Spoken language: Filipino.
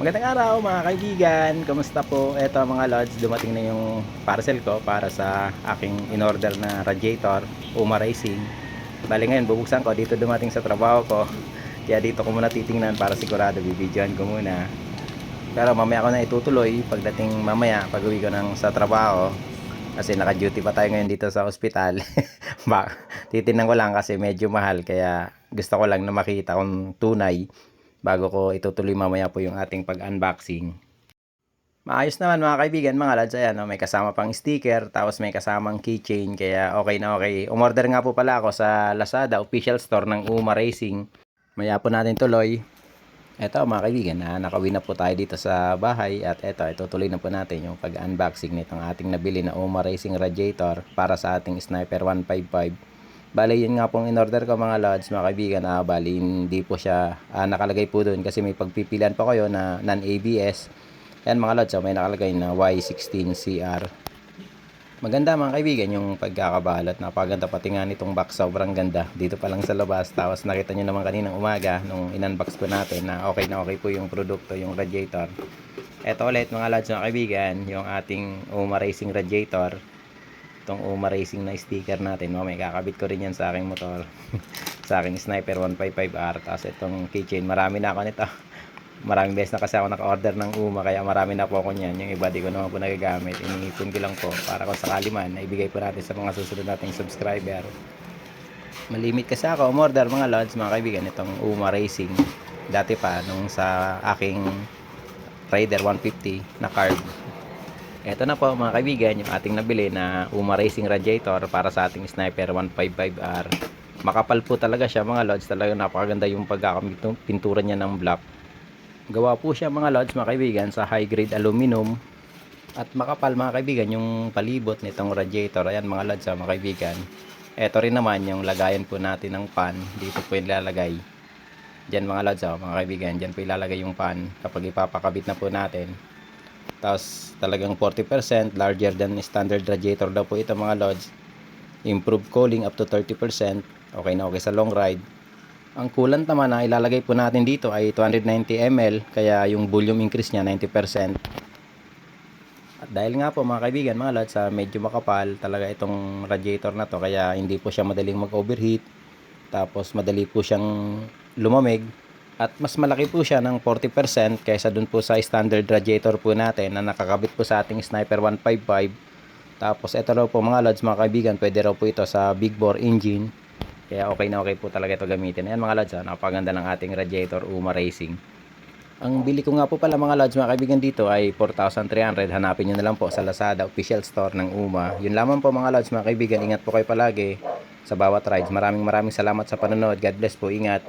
Magandang araw mga kaibigan, kamusta po? Eto mga lods, dumating na yung parcel ko para sa aking in-order na radiator, Uma Racing. Bali ngayon, bubuksan ko, dito dumating sa trabaho ko. Kaya dito ko muna titingnan para sigurado, bibidyoan ko muna. Pero mamaya ko na itutuloy, pagdating mamaya, pag uwi ko ng sa trabaho. Kasi naka-duty pa tayo ngayon dito sa ospital. Titingnan ko lang kasi medyo mahal, kaya gusto ko lang na makita kung tunay bago ko itutuloy mamaya po yung ating pag-unboxing. Maayos naman mga kaibigan, mga lads, ayan, no, may kasama pang sticker, tapos may kasamang keychain, kaya okay na okay. Umorder nga po pala ako sa Lazada, official store ng Uma Racing. Maya po natin tuloy. Eto mga kaibigan, nakauwi na po tayo dito sa bahay at eto, itutuloy na po natin yung pag-unboxing nitong ating nabili na Uma Racing radiator para sa ating Sniper 155. Bali yun nga pong in-order ko mga lods, mga kaibigan, bali hindi po siya nakalagay po doon kasi may pagpipilian pa kayo na non-ABS. Yan mga lods, may nakalagay na Y16CR. Maganda mga kaibigan yung pagkakabalot, napaganda pati nga nitong box, sobrang ganda dito pa lang sa labas. Tapos nakita nyo naman kaninang umaga nung in-unbox ko natin na okay po yung produkto, yung radiator. Eto ulit mga lods, mga kaibigan, yung ating Uma Racing radiator, itong Uma Racing na sticker natin. Mamaya kakabit ko rin yan sa aking motor sa aking Sniper 155R. Tapos itong keychain, marami na ako nito. Maraming beses na kasi ako naka-order ng Uma, kaya marami na po ako niyan. Yung iba di ko naman po nagagamit, iniipon ko lang po para kung sakali man na ibigay po natin sa mga susunod nating subscriber. Malimit kasi ako umorder mga lods, mga kaibigan, itong Uma Racing dati pa nung sa aking Raider 150 na carb. Ito na po mga kaibigan, yung ating nabili na Uma Racing radiator para sa ating Sniper 155R. Makapal po talaga siya mga lods, talaga napakaganda yung pagkakapintura niya ng black. Gawa po siya mga lods, mga kaibigan, sa high grade aluminum. At makapal mga kaibigan yung palibot nitong radiator. Ayan mga lods, mga kaibigan. Ito rin naman yung lagayan po natin ng pan. Dito po ilalagay. Diyan mga lods, mga kaibigan, diyan po ilalagay yung pan kapag ipapakabit na po natin. Tapos talagang 40% larger than standard radiator daw po ito mga lods. Improved cooling up to 30%. Okay na okay sa long ride. Ang coolant naman na ilalagay po natin dito ay 290 ml, kaya yung volume increase niya 90%. At dahil nga po mga kaibigan, mga lods, medyo makapal talaga itong radiator na to, kaya hindi po siya madaling mag-overheat. Tapos madali po siyang lumamig. At mas malaki po siya ng 40% kaysa dun po sa standard radiator po natin na nakakabit po sa ating Sniper 155. Tapos ito raw po mga lods, mga kaibigan, pwede raw po ito sa big bore engine. Kaya okay na okay po talaga ito gamitin. Ayan mga lods, napakaganda ng ating radiator Uma Racing. Ang bili ko nga po pala mga lods, mga kaibigan, dito ay 4,300. Hanapin nyo na lang po sa Lazada official store ng Uma. Yun lamang po mga lods, mga kaibigan. Ingat po kayo palagi sa bawat rides. Maraming salamat sa panonood. God bless po. Ingat.